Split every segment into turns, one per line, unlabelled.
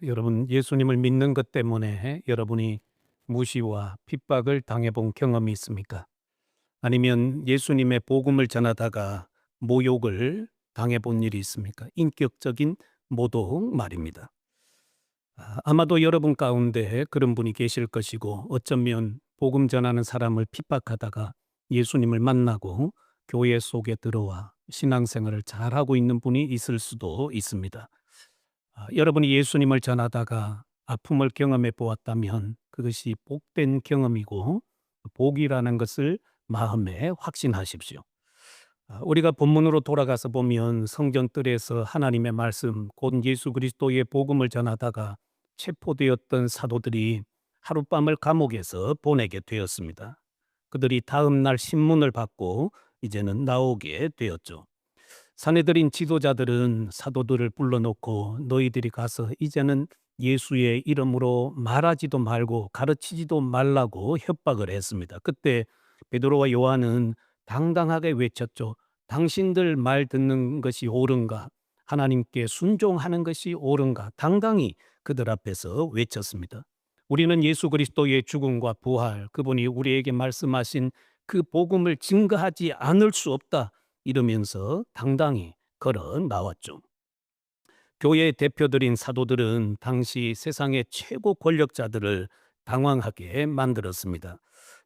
여러분, 예수님을 믿는 것 때문에 여러분이 무시와 핍박을 당해본 경험이 있습니까? 아니면 예수님의 복음을 전하다가 모욕을 당해본 일이 있습니까? 인격적인 모독 말입니다. 아마도 여러분 가운데 그런 분이 계실 것이고, 어쩌면 복음 전하는 사람을 핍박하다가 예수님을 만나고 교회 속에 들어와 신앙생활을 잘하고 있는 분이 있을 수도 있습니다. 여러분이 예수님을 전하다가 아픔을 경험해 보았다면 그것이 복된 경험이고 복이라는 것을 마음에 확신하십시오. 우리가 본문으로 돌아가서 보면 성전뜰에서 하나님의 말씀, 곧 예수 그리스도의 복음을 전하다가 체포되었던 사도들이 하룻밤을 감옥에서 보내게 되었습니다. 그들이 다음 날 신문을 받고 이제는 나오게 되었죠. 사내들인 지도자들은 사도들을 불러놓고 너희들이 가서 이제는 예수의 이름으로 말하지도 말고 가르치지도 말라고 협박을 했습니다. 그때 베드로와 요한은 당당하게 외쳤죠. 당신들 말 듣는 것이 옳은가? 하나님께 순종하는 것이 옳은가? 당당히 그들 앞에서 외쳤습니다. 우리는 예수 그리스도의 죽음과 부활, 그분이 우리에게 말씀하신 그 복음을 증거하지 않을 수 없다. 이러면서 당당히 걸어 나왔죠. 교회의 대표들인 사도들은 당시 세상의 최고 권력자들을 당황하게 만들었습니다.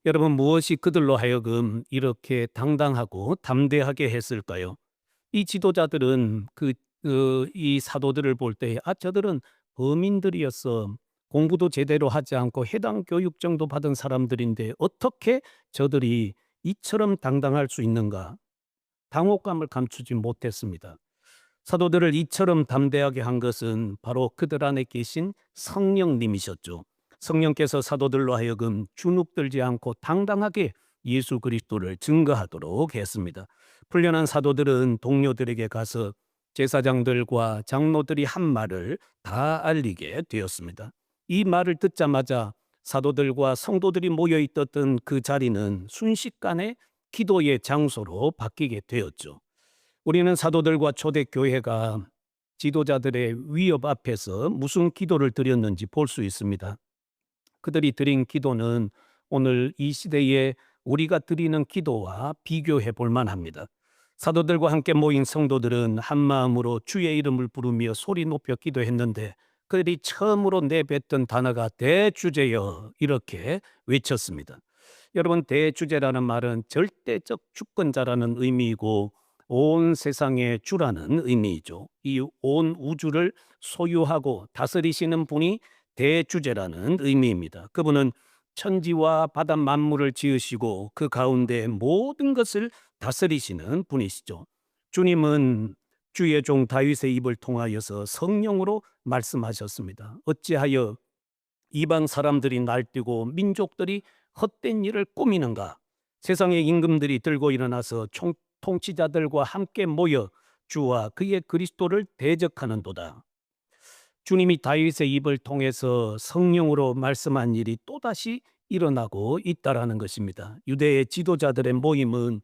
여러분, 무엇이 그들로 하여금 이렇게 당당하고 담대하게 했을까요? 이 지도자들은 이 사도들을 볼 때, 저들은 범인들이었어. 공부도 제대로 하지 않고 해당 교육 정도 받은 사람들인데 어떻게 저들이 이처럼 당당할 수 있는가? 당혹감을 감추지 못했습니다. 사도들을 이처럼 담대하게 한 것은 바로 그들 안에 계신 성령님이셨죠. 성령께서 사도들로 하여금 주눅들지 않고 당당하게 예수 그리스도를 증거하도록 했습니다. 훈련한 사도들은 동료들에게 가서 제사장들과 장로들이 한 말을 다 알리게 되었습니다. 이 말을 듣자마자 사도들과 성도들이 모여 있었던 그 자리는 순식간에 기도의 장소로 바뀌게 되었죠. 우리는 사도들과 초대교회가 지도자들의 위협 앞에서 무슨 기도를 드렸는지 볼 수 있습니다. 그들이 드린 기도는 오늘 이 시대에 우리가 드리는 기도와 비교해 볼 만합니다. 사도들과 함께 모인 성도들은 한 마음으로 주의 이름을 부르며 소리 높여 기도했는데 그들이 처음으로 내뱉던 단어가 대주제여 이렇게 외쳤습니다. 여러분, 대주제라는 말은 절대적 주권자라는 의미이고 온 세상의 주라는 의미이죠. 이 온 우주를 소유하고 다스리시는 분이 대주제라는 의미입니다. 그분은 천지와 바다 만물을 지으시고 그 가운데 모든 것을 다스리시는 분이시죠. 주님은 주의 종 다윗의 입을 통하여서 성령으로 말씀하셨습니다. 어찌하여 이방 사람들이 날뛰고 민족들이 헛된 일을 꾸미는가? 세상의 임금들이 들고 일어나서 통치자들과 함께 모여 주와 그의 그리스도를 대적하는도다. 주님이 다윗의 입을 통해서 성령으로 말씀한 일이 또다시 일어나고 있다라는 것입니다. 유대의 지도자들의 모임은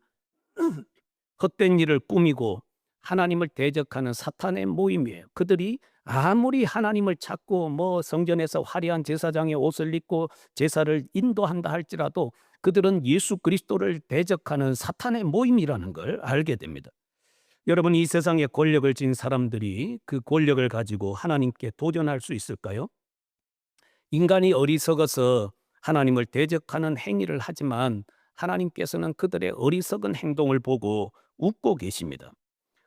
헛된 일을 꾸미고 하나님을 대적하는 사탄의 모임이에요. 그들이 아무리 하나님을 찾고 성전에서 화려한 제사장의 옷을 입고 제사를 인도한다 할지라도 그들은 예수 그리스도를 대적하는 사탄의 모임이라는 걸 알게 됩니다. 여러분, 이 세상에 권력을 쥔 사람들이 그 권력을 가지고 하나님께 도전할 수 있을까요? 인간이 어리석어서 하나님을 대적하는 행위를 하지만 하나님께서는 그들의 어리석은 행동을 보고 웃고 계십니다.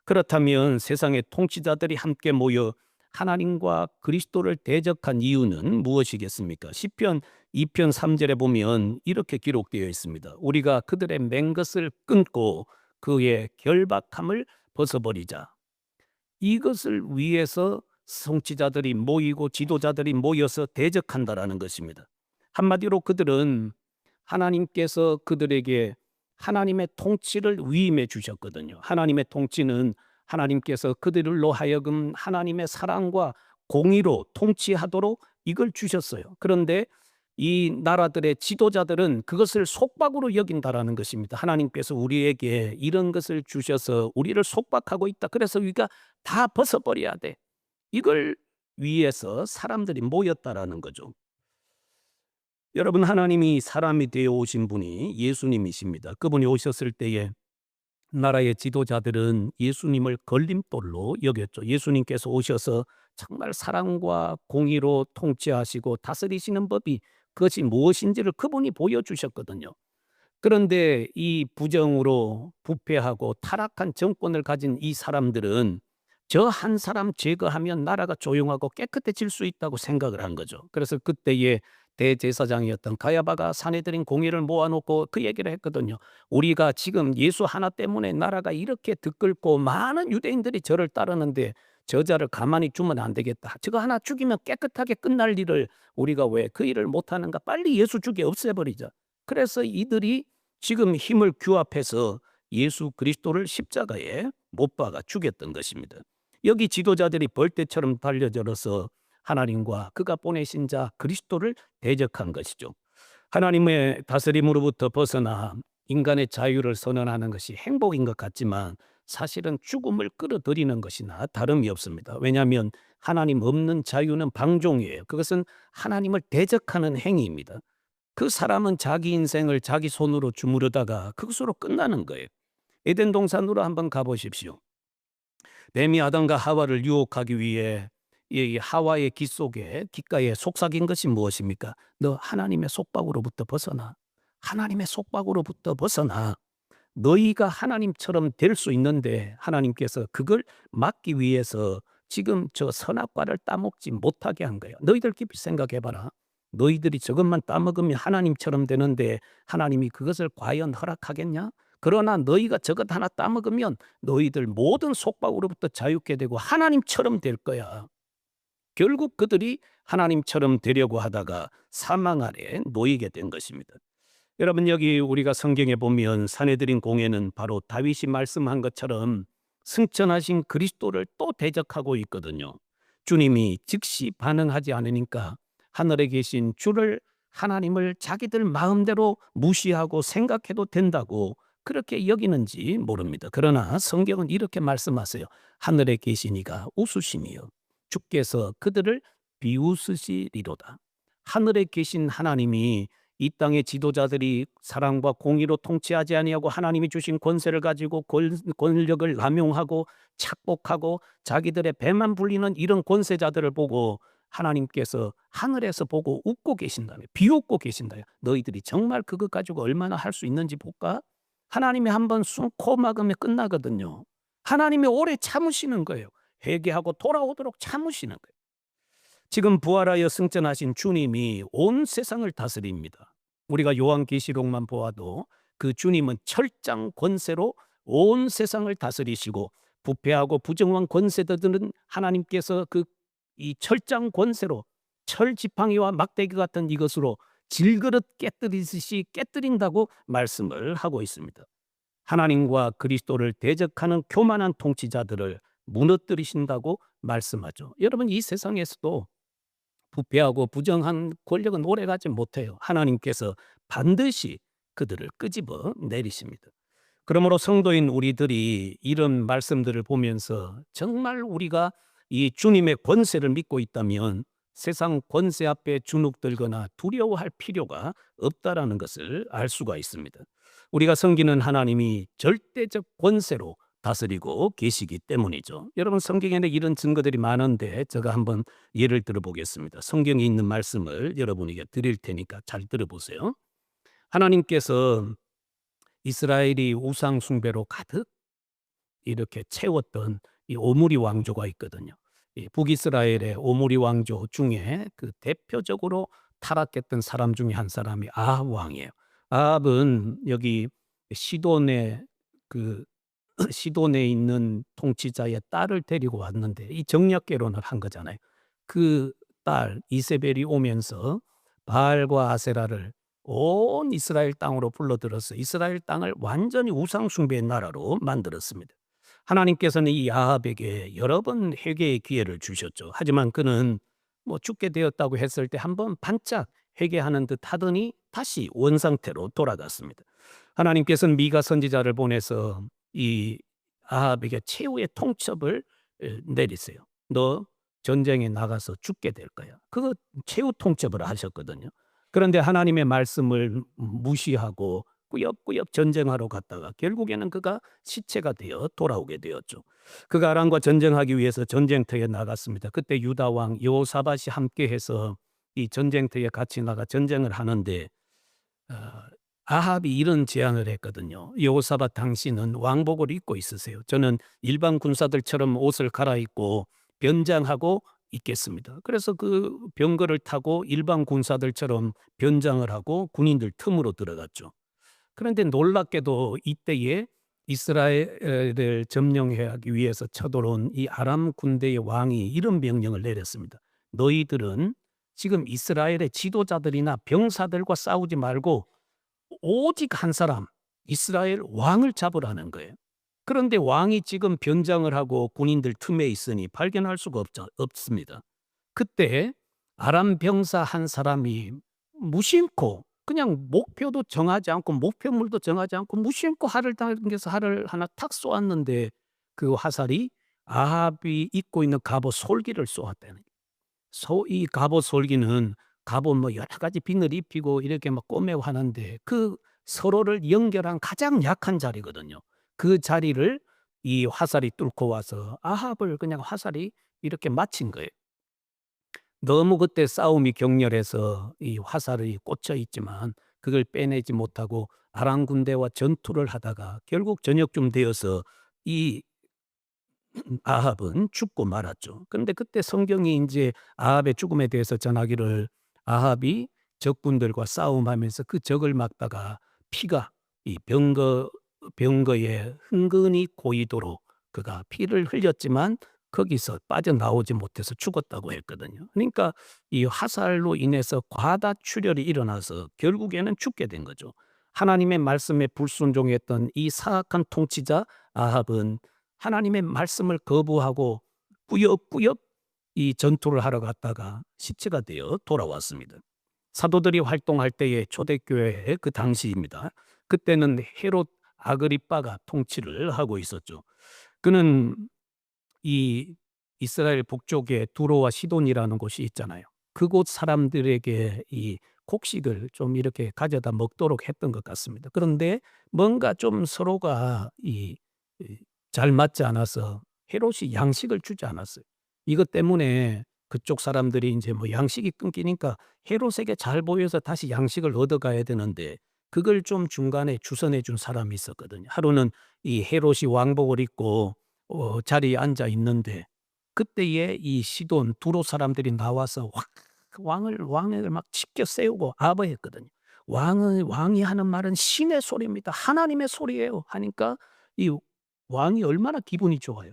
그렇다면 세상의 통치자들이 함께 모여 하나님과 그리스도를 대적한 이유는 무엇이겠습니까? 시편 2편 3절에 보면 이렇게 기록되어 있습니다. 우리가 그들의 맹것을 끊고 그의 결박함을 벗어버리자. 이것을 위해서 통치자들이 모이고 지도자들이 모여서 대적한다라는 것입니다. 한마디로 그들은 하나님께서 그들에게 하나님의 통치를 위임해 주셨거든요. 하나님의 통치는 하나님께서 그들로 하여금 하나님의 사랑과 공의로 통치하도록 이걸 주셨어요. 그런데 이 나라들의 지도자들은 그것을 속박으로 여긴다라는 것입니다. 하나님께서 우리에게 이런 것을 주셔서 우리를 속박하고 있다. 그래서 우리가 다 벗어버려야 돼. 이걸 위에서 사람들이 모였다라는 거죠. 여러분, 하나님이 사람이 되어 오신 분이 예수님이십니다. 그분이 오셨을 때에 나라의 지도자들은 예수님을 걸림돌로 여겼죠. 예수님께서 오셔서 정말 사랑과 공의로 통치하시고 다스리시는 법이 그것이 무엇인지를 그분이 보여주셨거든요. 그런데 이 부정으로 부패하고 타락한 정권을 가진 이 사람들은 저 한 사람 제거하면 나라가 조용하고 깨끗해질 수 있다고 생각을 한 거죠. 그래서 그때의 대제사장이었던 가야바가 사내들인 공의를 모아놓고 그 얘기를 했거든요. 우리가 지금 예수 하나 때문에 나라가 이렇게 들끓고 많은 유대인들이 저를 따르는데 저자를 가만히 두면 안 되겠다. 저거 하나 죽이면 깨끗하게 끝날 일을 우리가 왜 그 일을 못하는가. 빨리 예수 죽여 없애버리자. 그래서 이들이 지금 힘을 규합해서 예수 그리스도를 십자가에 못 박아 죽였던 것입니다. 여기 지도자들이 벌떼처럼 달려들어서 하나님과 그가 보내신 자 그리스도를 대적한 것이죠. 하나님의 다스림으로부터 벗어나 인간의 자유를 선언하는 것이 행복인 것 같지만 사실은 죽음을 끌어들이는 것이나 다름이 없습니다. 왜냐하면 하나님 없는 자유는 방종이에요. 그것은 하나님을 대적하는 행위입니다. 그 사람은 자기 인생을 자기 손으로 주무르다가 그것으로 끝나는 거예요. 에덴 동산으로 한번 가보십시오. 뱀이 아담과 하와를 유혹하기 위해 이 하와의 귓가에 속삭인 것이 무엇입니까? 너 하나님의 속박으로부터 벗어나. 하나님의 속박으로부터 벗어나. 너희가 하나님처럼 될 수 있는데 하나님께서 그걸 막기 위해서 지금 저 선악과를 따먹지 못하게 한 거예요. 너희들 깊이 생각해봐라. 너희들이 저것만 따먹으면 하나님처럼 되는데 하나님이 그것을 과연 허락하겠냐? 그러나 너희가 저것 하나 따먹으면 너희들 모든 속박으로부터 자유케 되고 하나님처럼 될 거야. 결국 그들이 하나님처럼 되려고 하다가 사망 아래 놓이게 된 것입니다. 여러분, 여기 우리가 성경에 보면 사내들인 공회는 바로 다윗이 말씀한 것처럼 승천하신 그리스도를 또 대적하고 있거든요. 주님이 즉시 반응하지 않으니까 하늘에 계신 주를 하나님을 자기들 마음대로 무시하고 생각해도 된다고 그렇게 여기는지 모릅니다. 그러나 성경은 이렇게 말씀하세요. 하늘에 계신 이가 웃으시며 주께서 그들을 비웃으시리로다. 하늘에 계신 하나님이 이 땅의 지도자들이 사랑과 공의로 통치하지 아니하고 하나님이 주신 권세를 가지고 권력을 남용하고 착복하고 자기들의 배만 불리는 이런 권세자들을 보고 하나님께서 하늘에서 보고 웃고 계신다며 비웃고 계신다요. 너희들이 정말 그것 가지고 얼마나 할 수 있는지 볼까? 하나님이 한번 코 막으면 끝나거든요. 하나님이 오래 참으시는 거예요. 회개하고 돌아오도록 참으시는 거예요. 지금 부활하여 승천하신 주님이 온 세상을 다스립니다. 우리가 요한계시록만 보아도 그 주님은 철장 권세로 온 세상을 다스리시고 부패하고 부정한 권세들은 하나님께서 이 철장 권세로 철 지팡이와 막대기 같은 이것으로 질그릇 깨뜨리듯이 깨뜨린다고 말씀을 하고 있습니다. 하나님과 그리스도를 대적하는 교만한 통치자들을 무너뜨리신다고 말씀하죠. 여러분, 이 세상에서도 부패하고 부정한 권력은 오래가지 못해요. 하나님께서 반드시 그들을 끄집어 내리십니다. 그러므로 성도인 우리들이 이런 말씀들을 보면서 정말 우리가 이 주님의 권세를 믿고 있다면 세상 권세 앞에 주눅들거나 두려워할 필요가 없다라는 것을 알 수가 있습니다. 우리가 섬기는 하나님이 절대적 권세로 다스리고 계시기 때문이죠. 여러분, 성경에는 이런 증거들이 많은데 제가 한번 예를 들어 보겠습니다. 성경에 있는 말씀을 여러분에게 드릴 테니까 잘 들어보세요. 하나님께서 이스라엘이 우상 숭배로 가득 이렇게 채웠던 이 오므리 왕조가 있거든요. 이 북이스라엘의 오므리 왕조 중에 그 대표적으로 타락했던 사람 중에 한 사람이 아합 왕이에요. 아합은 여기 시돈의 그 시돈에 있는 통치자의 딸을 데리고 왔는데 이 정략 결혼을 한 거잖아요. 그 딸 이세벨이 오면서 바알과 아세라를 온 이스라엘 땅으로 불러들여서 이스라엘 땅을 완전히 우상 숭배의 나라로 만들었습니다. 하나님께서는 이 아합에게 여러 번 회개의 기회를 주셨죠. 하지만 그는 뭐 죽게 되었다고 했을 때 한 번 반짝 회개하는 듯 하더니 다시 원상태로 돌아갔습니다. 하나님께서는 미가 선지자를 보내서 이 아합에게 최후의 통첩을 내리세요. 너 전쟁에 나가서 죽게 될 거야. 그거 최후 통첩을 하셨거든요. 그런데 하나님의 말씀을 무시하고 꾸역꾸역 전쟁하러 갔다가 결국에는 그가 시체가 되어 돌아오게 되었죠. 그가 아람과 전쟁하기 위해서 전쟁터에 나갔습니다. 그때 유다 왕 여호사밧이 함께해서 이 전쟁터에 같이 나가 전쟁을 하는데 어 아합이 이런 제안을 했거든요. 여호사밧 당신은 왕복을 입고 있으세요. 저는 일반 군사들처럼 옷을 갈아입고 변장하고 있겠습니다. 그래서 그 병거를 타고 일반 군사들처럼 변장을 하고 군인들 틈으로 들어갔죠. 그런데 놀랍게도 이때에 이스라엘을 점령하기 위해서 쳐들어온 이 아람 군대의 왕이 이런 명령을 내렸습니다. 너희들은 지금 이스라엘의 지도자들이나 병사들과 싸우지 말고 오직 한 사람 이스라엘 왕을 잡으라는 거예요. 그런데 왕이 지금 변장을 하고 군인들 틈에 있으니 발견할 수가 없습니다. 그때 아람 병사 한 사람이 무심코 그냥 목표도 정하지 않고 목표물도 정하지 않고 무심코 활을 당겨서 활을 하나 탁 쏘았는데 그 화살이 아합이 입고 있는 갑옷 솔기를 쏘았다는 이 갑옷 솔기는 갑옷 뭐 여러 가지 빈을 입히고 이렇게 막 꼬매고 하는데 그 서로를 연결한 가장 약한 자리거든요. 그 자리를 이 화살이 뚫고 와서 아합을 그냥 화살이 이렇게 맞힌 거예요. 너무 그때 싸움이 격렬해서 이 화살이 꽂혀 있지만 그걸 빼내지 못하고 아람 군대와 전투를 하다가 결국 저녁쯤 되어서 이 아합은 죽고 말았죠. 그런데 그때 성경이 인제 아합의 죽음에 대해서 전하기를 아합이 적군들과 싸움하면서 그 적을 막다가 피가 이 병거에 흥건히 고이도록 그가 피를 흘렸지만 거기서 빠져나오지 못해서 죽었다고 했거든요. 그러니까 이 화살로 인해서 과다출혈이 일어나서 결국에는 죽게 된 거죠. 하나님의 말씀에 불순종했던 이 사악한 통치자 아합은 하나님의 말씀을 거부하고 꾸역꾸역 이 전투를 하러 갔다가 시체가 되어 돌아왔습니다. 사도들이 활동할 때의 초대교회의 그 당시입니다. 그때는 헤롯 아그리빠가 통치를 하고 있었죠. 그는 이 이스라엘 북쪽에 두로와 시돈이라는 곳이 있잖아요. 그곳 사람들에게 이 곡식을 좀 이렇게 가져다 먹도록 했던 것 같습니다. 그런데 뭔가 좀 서로가 잘 맞지 않아서 헤롯이 양식을 주지 않았어요. 이것 때문에 그쪽 사람들이 인제 뭐 양식이 끊기니까 헤롯에게 잘 보여서 다시 양식을 얻어가야 되는데 그걸 좀 중간에 주선해 준 사람이 있었거든요. 하루는 이 헤롯이 왕복을 입고 자리에 앉아 있는데 그때에 이 시돈 두로 사람들이 나와서 확 왕을 막 치켜 세우고 아부했거든요. 왕이 하는 말은 신의 소리입니다. 하나님의 소리예요." 하니까 이 왕이 얼마나 기분이 좋아요.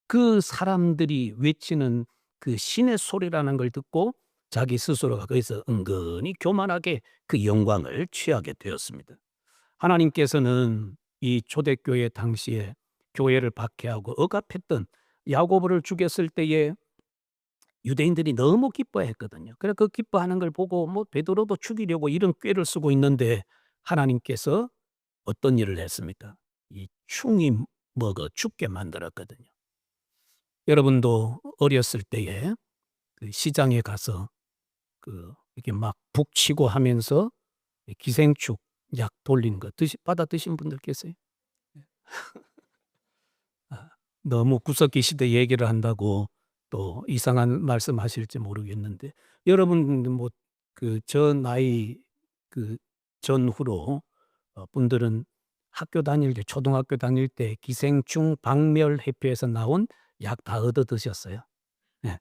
그 사람들이 외치는 그 신의 소리라는 걸 듣고 자기 스스로가 거기서 은근히 교만하게 그 영광을 취하게 되었습니다. 하나님께서는 이 초대교회 당시에 교회를 박해하고 억압했던 야고보를 죽였을 때에 유대인들이 너무 기뻐했거든요. 그래 그 기뻐하는 걸 보고 뭐 베드로도 죽이려고 이런 꾀를 쓰고 있는데 하나님께서 어떤 일을 했습니까? 이 충이 먹어 죽게 만들었거든요. 여러분도 어렸을 때에 그 시장에 가서 이렇게 막 북치고 하면서 기생충 약 돌리는 거 받아 드신 분들 계세요? 네. 아 너무 구석기 시대 얘기를 한다고 또 이상한 말씀하실지 모르겠는데 여러분 뭐 저 나이 그 전후로 분들은 학교 다닐 때 초등학교 다닐 때 기생충 박멸회피에서 나온 약 다 얻어 드셨어요? 예.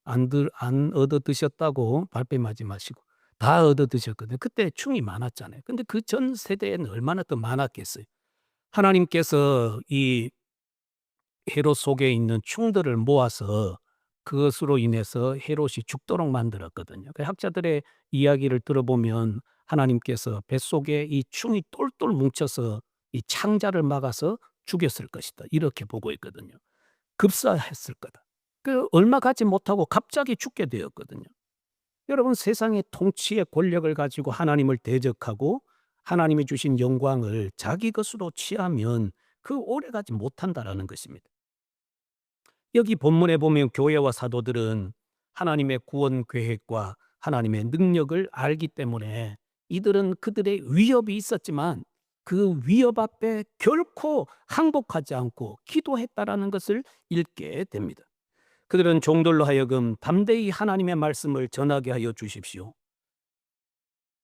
안 얻어 드셨다고 발뺌하지 마시고 다 얻어 드셨거든요. 그때 충이 많았잖아요. 근데 그 전 세대에는 얼마나 더 많았겠어요. 하나님께서 이 헤롯 속에 있는 충들을 모아서 그것으로 인해서 헤롯이 죽도록 만들었거든요. 그 학자들의 이야기를 들어보면 하나님께서 뱃속에 이 충이 똘똘 뭉쳐서 이 창자를 막아서 죽였을 것이다. 이렇게 보고 있거든요. 급사했을 거다. 얼마 가지 못하고 갑자기 죽게 되었거든요. 여러분 세상의 통치의 권력을 가지고 하나님을 대적하고 하나님이 주신 영광을 자기 것으로 취하면 오래가지 못한다라는 것입니다. 여기 본문에 보면 교회와 사도들은 하나님의 구원 계획과 하나님의 능력을 알기 때문에 이들은 그들의 위협이 있었지만 그 위협 앞에 결코 항복하지 않고 기도했다라는 것을 읽게 됩니다. 그들은 종들로 하여금 담대히 하나님의 말씀을 전하게 하여 주십시오.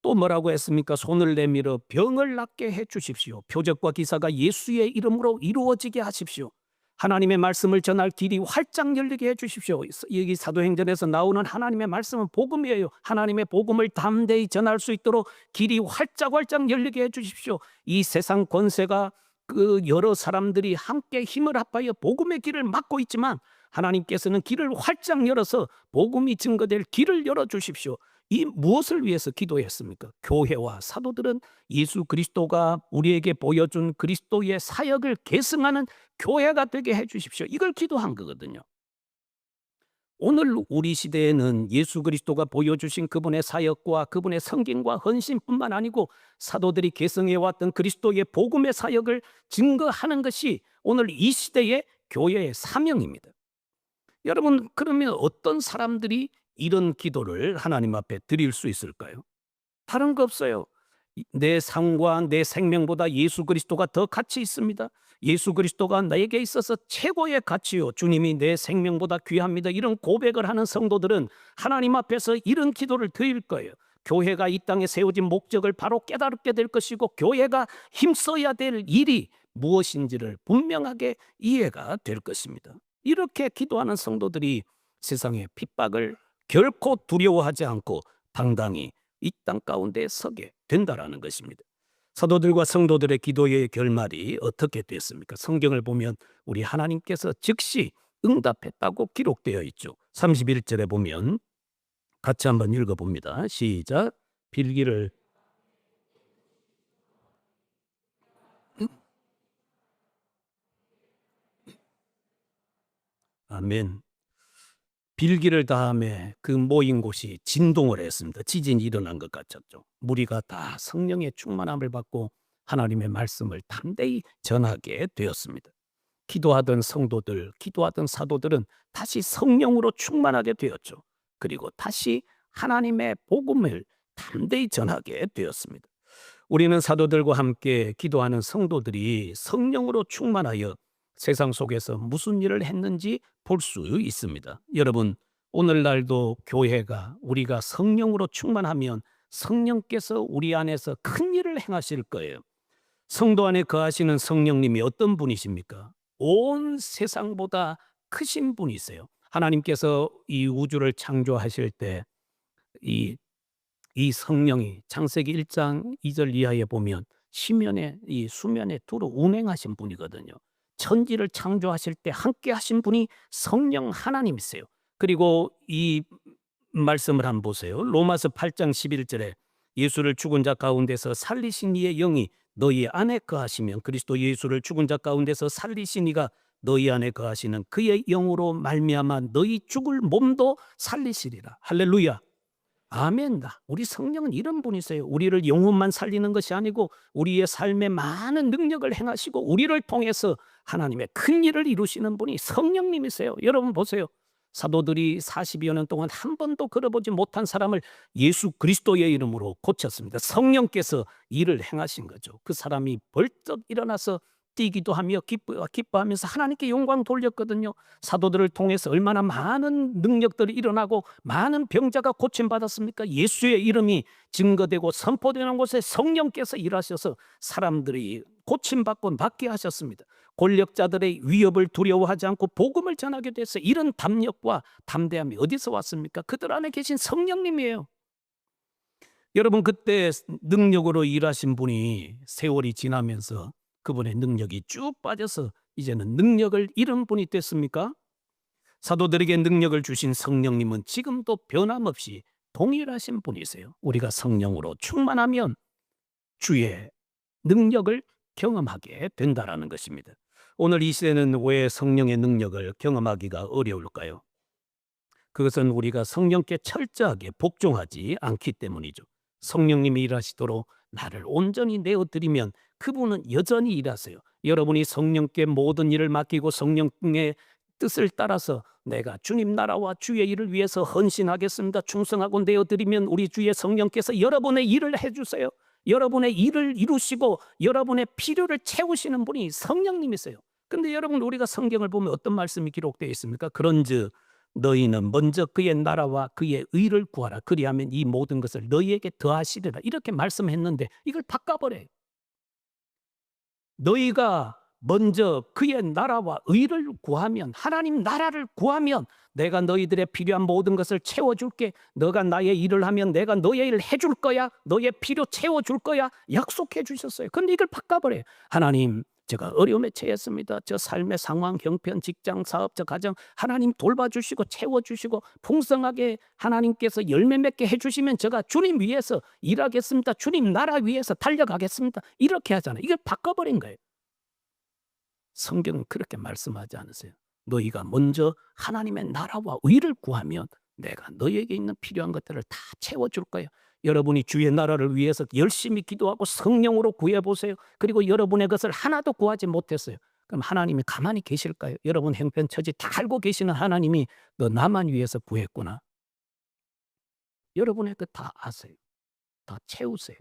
또 뭐라고 했습니까? 손을 내밀어 병을 낫게 해 주십시오. 표적과 기사가 예수의 이름으로 이루어지게 하십시오. 하나님의 말씀을 전할 길이 활짝 열리게 해 주십시오. 여기 사도행전에서 나오는 하나님의 말씀은 복음이에요. 하나님의 복음을 담대히 전할 수 있도록 길이 활짝 열리게 해 주십시오. 이 세상 권세가 그 여러 사람들이 함께 힘을 합하여 복음의 길을 막고 있지만 하나님께서는 길을 활짝 열어서 복음이 증거될 길을 열어 주십시오. 이 무엇을 위해서 기도했습니까? 교회와 사도들은 예수 그리스도가 우리에게 보여준 그리스도의 사역을 계승하는 교회가 되게 해 주십시오. 이걸 기도한 거거든요. 오늘 우리 시대에는 예수 그리스도가 보여주신 그분의 사역과 그분의 성김과 헌신뿐만 아니고 사도들이 계승해왔던 그리스도의 복음의 사역을 증거하는 것이 오늘 이 시대의 교회의 사명입니다. 여러분, 그러면 어떤 사람들이 이런 기도를 하나님 앞에 드릴 수 있을까요? 다른 거 없어요. 내 삶과 내 생명보다 예수 그리스도가 더 가치 있습니다. 예수 그리스도가 나에게 있어서 최고의 가치요. 주님이 내 생명보다 귀합니다. 이런 고백을 하는 성도들은 하나님 앞에서 이런 기도를 드릴 거예요. 교회가 이 땅에 세워진 목적을 바로 깨닫게 될 것이고 교회가 힘써야 될 일이 무엇인지를 분명하게 이해가 될 것입니다. 이렇게 기도하는 성도들이 세상의 핍박을 결코 두려워하지 않고 당당히 이 땅 가운데 서게 된다라는 것입니다. 사도들과 성도들의 기도의 결말이 어떻게 됐습니까? 성경을 보면 우리 하나님께서 즉시 응답했다고 기록되어 있죠. 31절에 보면 같이 한번 읽어봅니다. 시작. 빌기를 아멘. 빌기를 다음에 그 모인 곳이 진동을 했습니다. 지진이 일어난 것 같았죠. 무리가 다 성령의 충만함을 받고 하나님의 말씀을 담대히 전하게 되었습니다. 기도하던 성도들, 기도하던 사도들은 다시 성령으로 충만하게 되었죠. 그리고 다시 하나님의 복음을 담대히 전하게 되었습니다. 우리는 사도들과 함께 기도하는 성도들이 성령으로 충만하여 세상 속에서 무슨 일을 했는지 볼 수 있습니다. 여러분, 오늘날도 교회가 우리가 성령으로 충만하면 성령께서 우리 안에서 큰 일을 행하실 거예요. 성도 안에 거하시는 성령님이 어떤 분이십니까? 온 세상보다 크신 분이세요. 하나님께서 이 우주를 창조하실 때 이 성령이 창세기 1장 2절 이하에 보면 시면에 이 수면에 두루 운행하신 분이거든요. 천지를 창조하실 때 함께 하신 분이 성령 하나님이세요. 그리고 이 말씀을 한번 보세요. 로마서 8장 11절에 예수를 죽은 자 가운데서 살리신 이의 영이 너희 안에 거하시면 그리스도 예수를 죽은 자 가운데서 살리신 이가 너희 안에 거하시는 그의 영으로 말미암아 너희 죽을 몸도 살리시리라. 할렐루야. 아멘다. 우리 성령은 이런 분이세요. 우리를 영혼만 살리는 것이 아니고 우리의 삶에 많은 능력을 행하시고 우리를 통해서 하나님의 큰 일을 이루시는 분이 성령님이세요. 여러분 보세요. 사도들이 40여 년 동안 한 번도 걸어보지 못한 사람을 예수 그리스도의 이름으로 고쳤습니다. 성령께서 일을 행하신 거죠. 그 사람이 벌떡 일어나서 뛰기도 하며 기뻐하면서 하나님께 영광 돌렸거든요. 사도들을 통해서 얼마나 많은 능력들이 일어나고 많은 병자가 고침받았습니까? 예수의 이름이 증거되고 선포되는 곳에 성령께서 일하셔서 사람들이 고침받고 낫게 하셨습니다. 권력자들의 위협을 두려워하지 않고 복음을 전하게 됐어요. 이런 담력과 담대함이 어디서 왔습니까? 그들 안에 계신 성령님이에요. 여러분, 그때 능력으로 일하신 분이 세월이 지나면서 그분의 능력이 쭉 빠져서 이제는 능력을 잃은 분이 됐습니까? 사도들에게 능력을 주신 성령님은 지금도 변함없이 동일하신 분이세요. 우리가 성령으로 충만하면 주의 능력을 경험하게 된다라는 것입니다. 오늘 이 시대는 왜 성령의 능력을 경험하기가 어려울까요? 그것은 우리가 성령께 철저하게 복종하지 않기 때문이죠. 성령님이 일하시도록 나를 온전히 내어드리면 그분은 여전히 일하세요. 여러분이 성령께 모든 일을 맡기고 성령의 뜻을 따라서 내가 주님 나라와 주의 일을 위해서 헌신하겠습니다. 충성하고 내어드리면 우리 주의 성령께서 여러분의 일을 해주세요. 여러분의 일을 이루시고 여러분의 필요를 채우시는 분이 성령님이세요. 근데 여러분, 우리가 성경을 보면 어떤 말씀이 기록되어 있습니까? 그런즉 너희는 먼저 그의 나라와 그의 의를 구하라. 그리하면 이 모든 것을 너희에게 더하시리라. 이렇게 말씀했는데 이걸 바꿔버려요. 너희가 먼저 그의 나라와 의를 구하면, 하나님 나라를 구하면 내가 너희들의 필요한 모든 것을 채워줄게. 너가 나의 일을 하면 내가 너의 일을 해줄 거야. 너의 필요 채워줄 거야. 약속해 주셨어요. 근데 이걸 바꿔버려요. 하나님, 제가 어려움에 처했습니다. 저 삶의 상황, 형편, 직장, 사업, 저 가정 하나님 돌봐주시고 채워주시고 풍성하게 하나님께서 열매 맺게 해주시면 제가 주님 위해서 일하겠습니다. 주님 나라 위해서 달려가겠습니다. 이렇게 하잖아요. 이걸 바꿔버린 거예요. 성경은 그렇게 말씀하지 않으세요. 너희가 먼저 하나님의 나라와 의를 구하면 내가 너희에게 있는 필요한 것들을 다 채워줄 거예요. 여러분이 주의 나라를 위해서 열심히 기도하고 성령으로 구해보세요. 그리고 여러분의 것을 하나도 구하지 못했어요. 그럼 하나님이 가만히 계실까요? 여러분 형편처지 다 알고 계시는 하나님이 너 나만 위해서 구했구나. 여러분의 것 다 아세요. 다 채우세요.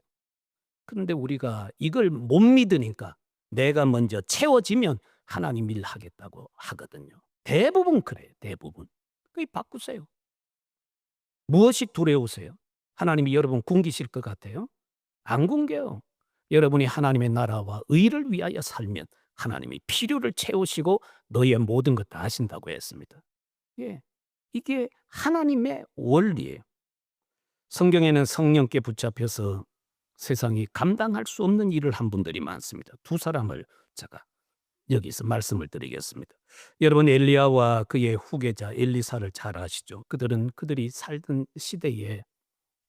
그런데 우리가 이걸 못 믿으니까 내가 먼저 채워지면 하나님 일 하겠다고 하거든요. 대부분 그래요. 대부분. 그게 바꾸세요. 무엇이 두려우세요? 하나님이 여러분 굶기실 것 같아요? 안 굶겨요. 여러분이 하나님의 나라와 의를 위하여 살면 하나님이 필요를 채우시고 너희의 모든 것 다 하신다고 했습니다. 예, 이게 하나님의 원리예요. 성경에는 성령께 붙잡혀서 세상이 감당할 수 없는 일을 한 분들이 많습니다. 두 사람을 제가 여기서 말씀을 드리겠습니다. 여러분, 엘리야와 그의 후계자 엘리사를 잘 아시죠? 그들이 살던 시대에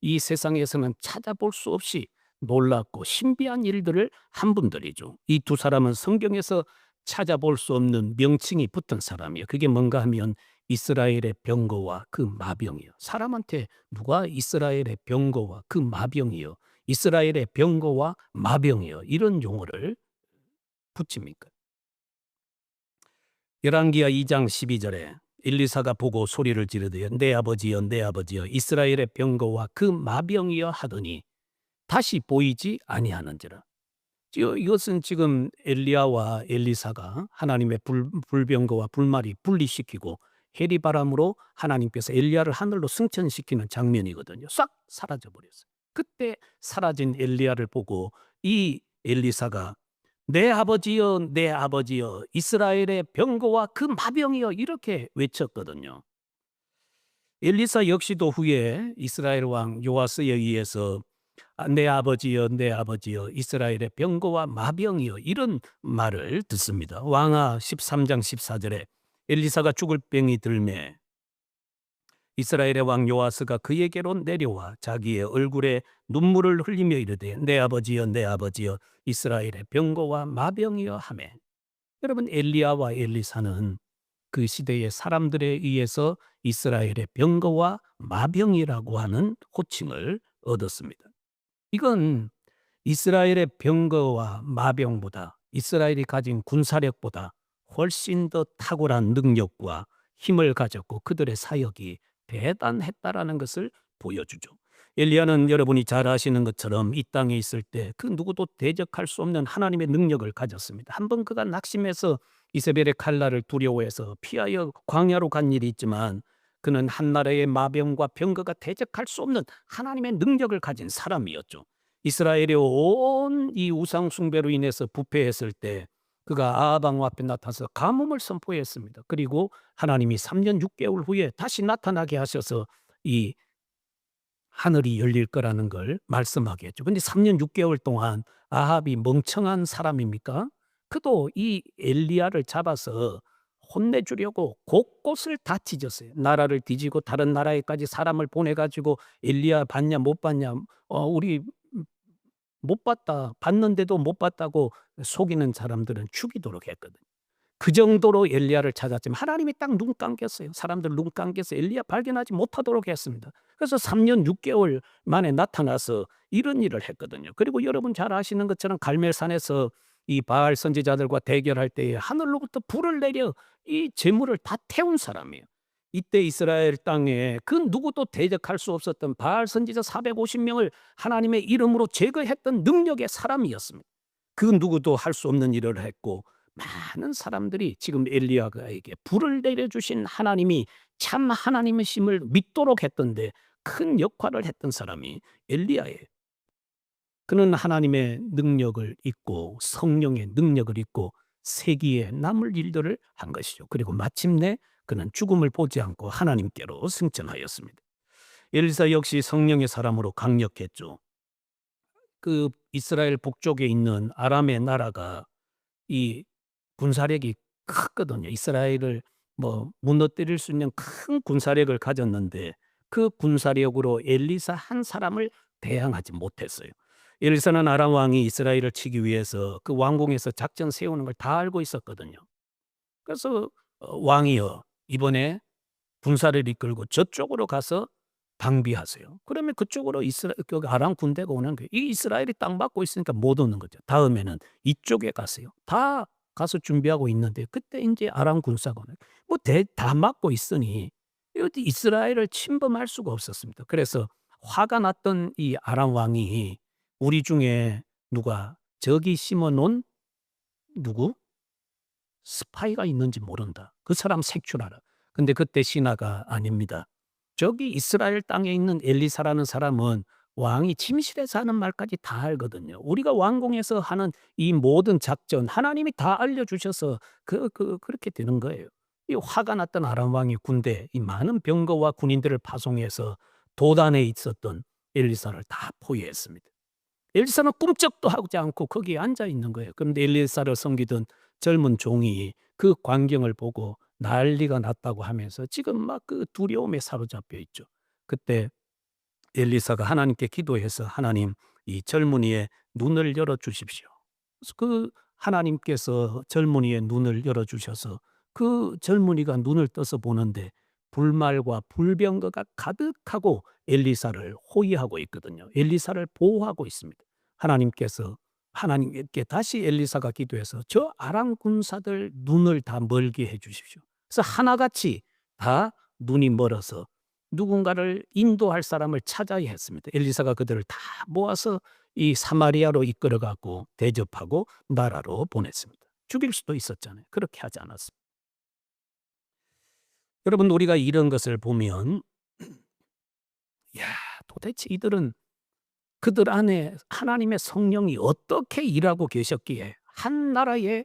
이 세상에서는 찾아볼 수 없이 놀랍고 신비한 일들을 한 분들이죠. 이 두 사람은 성경에서 찾아볼 수 없는 명칭이 붙은 사람이에요. 그게 뭔가 하면 이스라엘의 병거와 그 마병이요. 사람한테 누가 이스라엘의 병거와 그 마병이요, 이스라엘의 병거와 마병이요, 이런 용어를 붙입니까? 열왕기하 2장 12절에 엘리사가 보고 소리를 지르되 내 아버지여 내 아버지여 이스라엘의 병거와 그 마병이여 하더니 다시 보이지 아니하는지라. 이것은 지금 엘리야와 엘리사가 하나님의 불병거와 불말이 분리시키고 해리바람으로 하나님께서 엘리야를 하늘로 승천시키는 장면이거든요. 싹 사라져 버렸어요. 그때 사라진 엘리야를 보고 이 엘리사가 내 아버지여 내 아버지여 이스라엘의 병거와 그 마병이여 이렇게 외쳤거든요. 엘리사 역시도 후에 이스라엘 왕 요아스에 의해서 내 아버지여 내 아버지여 이스라엘의 병거와 마병이여 이런 말을 듣습니다. 왕하 13장 14절에 엘리사가 죽을 병이 들매 이스라엘의 왕 요아스가 그에게로 내려와 자기의 얼굴에 눈물을 흘리며 이르되 내 아버지여 내 아버지여 이스라엘의 병거와 마병이여 하매. 여러분, 엘리야와 엘리사는 그 시대의 사람들에 의해서 이스라엘의 병거와 마병이라고 하는 호칭을 얻었습니다. 이건 이스라엘의 병거와 마병보다 이스라엘이 가진 군사력보다 훨씬 더 탁월한 능력과 힘을 가졌고 그들의 사역이 대단했다라는 것을 보여주죠. 엘리야는 여러분이 잘 아시는 것처럼 이 땅에 있을 때 그 누구도 대적할 수 없는 하나님의 능력을 가졌습니다. 한번 그가 낙심해서 이세벨의 칼날을 두려워해서 피하여 광야로 간 일이 있지만 그는 한 나라의 마병과 병거가 대적할 수 없는 하나님의 능력을 가진 사람이었죠. 이스라엘의 온 이 우상 숭배로 인해서 부패했을 때 그가 아합 왕 앞에 나타나서 가뭄을 선포했습니다. 그리고 하나님이 3년 6개월 후에 다시 나타나게 하셔서 이 하늘이 열릴 거라는 걸 말씀하게 했죠. 근데 3년 6개월 동안 아합이 멍청한 사람입니까? 그도 이 엘리야를 잡아서 혼내주려고 곳곳을 다 찢었어요. 나라를 뒤지고 다른 나라에까지 사람을 보내가지고 엘리야 봤냐 못 봤냐, 우리 못 봤다, 봤는데도 못 봤다고 속이는 사람들은 죽이도록 했거든요. 그 정도로 엘리야를 찾았지만 하나님이 딱 눈 감겼어요. 사람들 눈 감겨서 엘리야 발견하지 못하도록 했습니다. 그래서 3년 6개월 만에 나타나서 이런 일을 했거든요. 그리고 여러분 잘 아시는 것처럼 갈멜산에서 이 바알 선지자들과 대결할 때에 하늘로부터 불을 내려 이 재물을 다 태운 사람이에요. 이때 이스라엘 땅에 그 누구도 대적할 수 없었던 바알 선지자 450명을 하나님의 이름으로 제거했던 능력의 사람이었습니다. 그 누구도 할 수 없는 일을 했고, 많은 사람들이 지금 엘리야에게 불을 내려주신 하나님이 참 하나님이심을 믿도록 했던데 큰 역할을 했던 사람이 엘리야예요. 그는 하나님의 능력을 잊고 성령의 능력을 잊고 세기에 남을 일들을 한 것이죠. 그리고 마침내 그는 죽음을 보지 않고 하나님께로 승천하였습니다. 엘리사 역시 성령의 사람으로 강력했죠. 그 이스라엘 북쪽에 있는 아람의 나라가 이 군사력이 컸거든요. 이스라엘을 무너뜨릴 수 있는 큰 군사력을 가졌는데 그 군사력으로 엘리사 한 사람을 대항하지 못했어요. 엘리사는 아람 왕이 이스라엘을 치기 위해서 그 왕궁에서 작전 세우는 걸 다 알고 있었거든요. 그래서 왕이여, 이번에 군사를 이끌고 저쪽으로 가서 방비하세요. 그러면 그쪽으로 그 아람 군대가 오는 거예요. 이 이스라엘이 땅 막고 있으니까 못 오는 거죠. 다음에는 이쪽에 가세요. 다 가서 준비하고 있는데 그때 이제 아람 군사가 오는 거예요. 다 막고 있으니 이스라엘을 침범할 수가 없었습니다. 그래서 화가 났던 이 아람 왕이 우리 중에 누가 저기 심어놓은 누구? 스파이가 있는지 모른다. 그 사람 색출하라. 근데 그때 신하가 아닙니다. 저기 이스라엘 땅에 있는 엘리사라는 사람은 왕이 침실에서 하는 말까지 다 알거든요. 우리가 왕궁에서 하는 이 모든 작전 하나님이 다 알려주셔서 그렇게 되는 거예요. 이 화가 났던 아람 왕이 군대 이 많은 병거와 군인들을 파송해서 도단에 있었던 엘리사를 다 포위했습니다. 엘리사는 꿈쩍도 하지 않고 거기에 앉아 있는 거예요. 그런데 엘리사를 섬기던 젊은 종이 그 광경을 보고 난리가 났다고 하면서 지금 막 그 두려움에 사로잡혀 있죠. 그때 엘리사가 하나님께 기도해서 하나님, 이 젊은이의 눈을 열어 주십시오. 그래서 그 하나님께서 젊은이의 눈을 열어 주셔서 그 젊은이가 눈을 떠서 보는데 불말과 불병거가 가득하고 엘리사를 호위하고 있거든요. 엘리사를 보호하고 있습니다. 하나님께 다시 엘리사가 기도해서 저 아람 군사들 눈을 다 멀게 해 주십시오. 그래서 하나같이 다 눈이 멀어서 누군가를 인도할 사람을 찾아야 했습니다. 엘리사가 그들을 다 모아서 이 사마리아로 이끌어 가고 대접하고 나라로 보냈습니다. 죽일 수도 있었잖아요. 그렇게 하지 않았습니다. 여러분, 우리가 이런 것을 보면 야, 도대체 이들은 그들 안에 하나님의 성령이 어떻게 일하고 계셨기에 한 나라의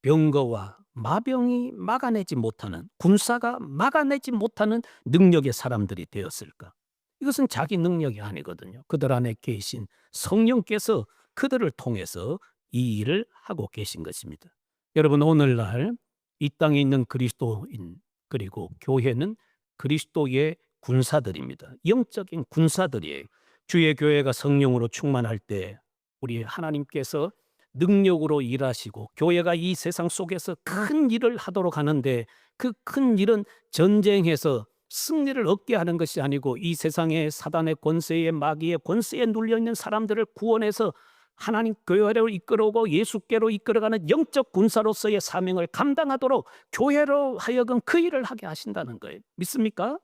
병거와 마병이 막아내지 못하는, 군사가 막아내지 못하는 능력의 사람들이 되었을까? 이것은 자기 능력이 아니거든요. 그들 안에 계신 성령께서 그들을 통해서 이 일을 하고 계신 것입니다. 여러분, 오늘날 이 땅에 있는 그리스도인 그리고 교회는 그리스도의 군사들입니다. 영적인 군사들이에요. 주의 교회가 성령으로 충만할 때 우리 하나님께서 능력으로 일하시고 교회가 이 세상 속에서 큰 일을 하도록 하는데 그 큰 일은 전쟁해서 승리를 얻게 하는 것이 아니고 이 세상의 사단의 권세에 마귀의 권세에 눌려있는 사람들을 구원해서 하나님 교회를 이끌어오고 예수께로 이끌어가는 영적 군사로서의 사명을 감당하도록 교회로 하여금 그 일을 하게 하신다는 거예요. 믿습니까?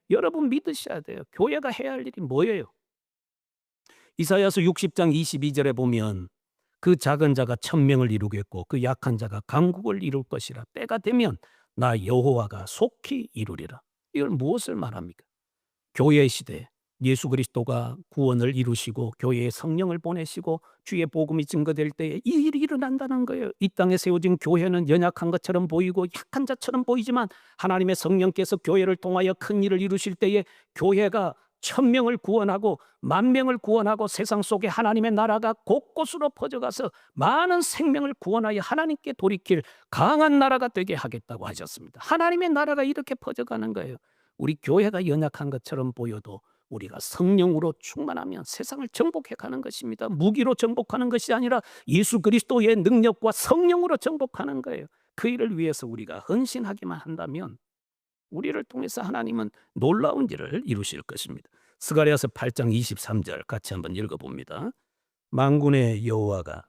여러분 믿으셔야 돼요. 교회가 해야 할 일이 뭐예요? 이사야서 60장 22절에 보면 그 작은 자가 천명을 이루겠고 그 약한 자가 강국을 이룰 것이라. 때가 되면 나 여호와가 속히 이루리라. 이걸 무엇을 말합니까? 교회 시대 예수 그리스도가 구원을 이루시고 교회에 성령을 보내시고 주의 복음이 증거될 때에 이 일이 일어난다는 거예요. 이 땅에 세워진 교회는 연약한 것처럼 보이고 약한 자처럼 보이지만 하나님의 성령께서 교회를 통하여 큰 일을 이루실 때에 교회가 1000명을 구원하고 10,000명을 구원하고 세상 속에 하나님의 나라가 곳곳으로 퍼져가서 많은 생명을 구원하여 하나님께 돌이킬 강한 나라가 되게 하겠다고 하셨습니다. 하나님의 나라가 이렇게 퍼져가는 거예요. 우리 교회가 연약한 것처럼 보여도 우리가 성령으로 충만하면 세상을 정복해 가는 것입니다. 무기로 정복하는 것이 아니라 예수 그리스도의 능력과 성령으로 정복하는 거예요. 그 일을 위해서 우리가 헌신하기만 한다면 우리를 통해서 하나님은 놀라운 일을 이루실 것입니다. 스가랴서 8장 23절 같이 한번 읽어봅니다. 만군의 여호와가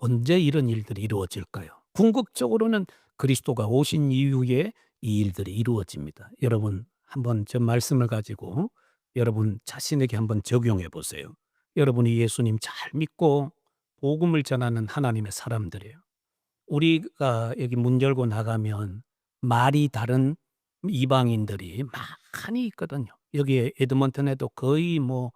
언제 이런 일들이 이루어질까요? 궁극적으로는 그리스도가 오신 이후에 이 일들이 이루어집니다. 여러분 한번 저 말씀을 가지고 여러분 자신에게 한번 적용해 보세요. 여러분이 예수님 잘 믿고 복음을 전하는 하나님의 사람들이에요. 우리가 여기 문 열고 나가면 말이 다른 이방인들이 많이 있거든요. 여기에 에드먼튼에도 거의 뭐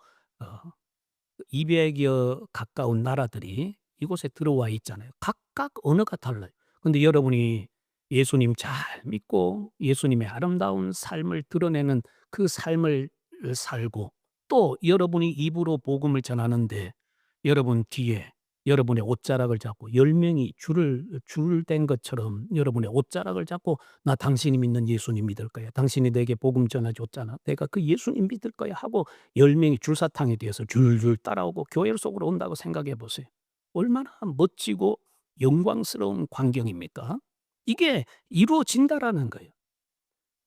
200여 가까운 나라들이 이곳에 들어와 있잖아요. 각각 언어가 달라요. 근데 여러분이 예수님 잘 믿고 예수님의 아름다운 삶을 드러내는 그 삶을 살고 또 여러분이 입으로 복음을 전하는데 여러분 뒤에 여러분의 옷자락을 잡고 10명이 줄 댄 것처럼 여러분의 옷자락을 잡고 나 당신이 믿는 예수님 믿을 거야. 당신이 내게 복음 전해 줬잖아. 내가 그 예수님 믿을 거야 하고 10명이 줄사탕에 뒤에서 줄줄 따라오고 교회 속으로 온다고 생각해 보세요. 얼마나 멋지고 영광스러운 광경입니까? 이게 이루어진다라는 거예요.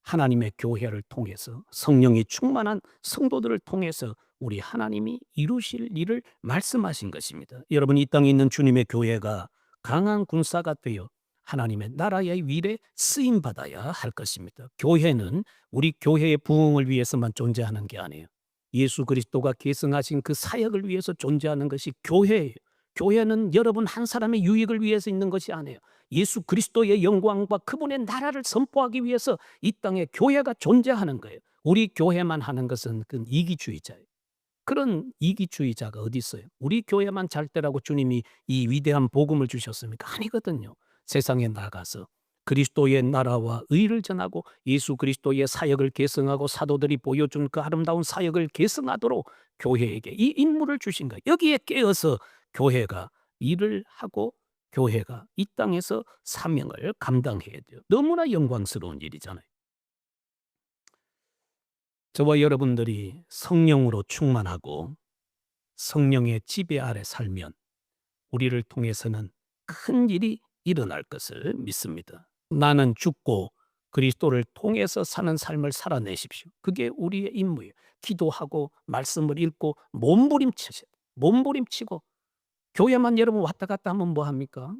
하나님의 교회를 통해서 성령이 충만한 성도들을 통해서 우리 하나님이 이루실 일을 말씀하신 것입니다. 여러분 이 땅에 있는 주님의 교회가 강한 군사가 되어 하나님의 나라의 일에 쓰임 받아야 할 것입니다. 교회는 우리 교회의 부흥을 위해서만 존재하는 게 아니에요. 예수 그리스도가 계승하신 그 사역을 위해서 존재하는 것이 교회예요. 교회는 여러분 한 사람의 유익을 위해서 있는 것이 아니에요. 예수 그리스도의 영광과 그분의 나라를 선포하기 위해서 이 땅에 교회가 존재하는 거예요. 우리 교회만 하는 것은 그 이기주의자예요. 그런 이기주의자가 어디 있어요? 우리 교회만 잘 되라고 주님이 이 위대한 복음을 주셨습니까? 아니거든요. 세상에 나가서 그리스도의 나라와 의를 전하고 예수 그리스도의 사역을 계승하고 사도들이 보여준 그 아름다운 사역을 계승하도록 교회에게 이 임무를 주신 거예요. 여기에 깨어서 교회가 일을 하고 교회가 이 땅에서 사명을 감당해야 돼요. 너무나 영광스러운 일이잖아요. 저와 여러분들이 성령으로 충만하고 성령의 지배 아래 살면 우리를 통해서는 큰 일이 일어날 것을 믿습니다. 나는 죽고 그리스도를 통해서 사는 삶을 살아내십시오. 그게 우리의 임무예요. 기도하고 말씀을 읽고 몸부림치고 교회만 여러분 왔다 갔다 하면 뭐 합니까?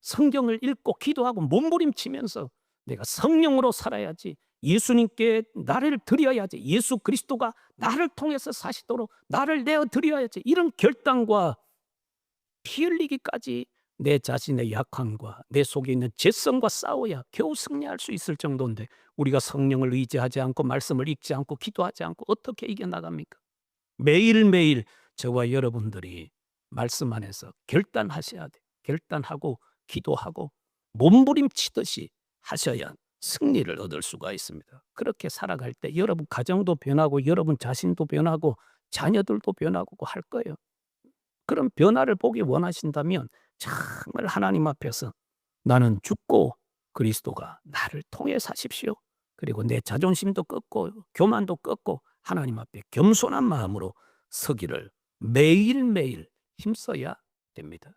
성경을 읽고 기도하고 몸부림치면서 내가 성령으로 살아야지. 예수님께 나를 드려야지. 예수 그리스도가 나를 통해서 사시도록 나를 내어 드려야지. 이런 결단과 피 흘리기까지 내 자신의 약함과 내 속에 있는 죄성과 싸워야 겨우 승리할 수 있을 정도인데 우리가 성령을 의지하지 않고 말씀을 읽지 않고 기도하지 않고 어떻게 이겨나갑니까? 매일매일 저와 여러분들이 말씀 안에서 결단하셔야 돼요. 결단하고 기도하고 몸부림치듯이 하셔야 승리를 얻을 수가 있습니다. 그렇게 살아갈 때 여러분 가정도 변하고 여러분 자신도 변하고 자녀들도 변하고 할 거예요. 그런 변화를 보기 원하신다면 정말 하나님 앞에서 나는 죽고 그리스도가 나를 통해 사십시오. 그리고 내 자존심도 꺾고 교만도 꺾고 하나님 앞에 겸손한 마음으로 서기를 매일매일 힘써야 됩니다.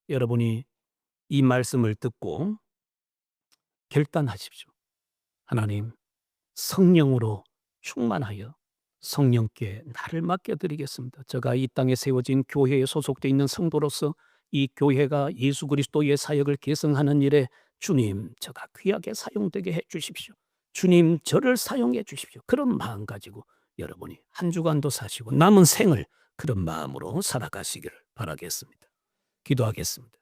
여러분이 이 말씀을 듣고 결단하십시오. 하나님, 성령으로 충만하여 성령께 나를 맡겨드리겠습니다. 제가 이 땅에 세워진 교회에 소속되어 있는 성도로서 이 교회가 예수 그리스도의 사역을 계승하는 일에 주님, 제가 귀하게 사용되게 해 주십시오. 주님, 저를 사용해 주십시오. 그런 마음 가지고 여러분이 한 주간도 사시고 남은 생을 그런 마음으로 살아가시기를 바라겠습니다. 기도하겠습니다.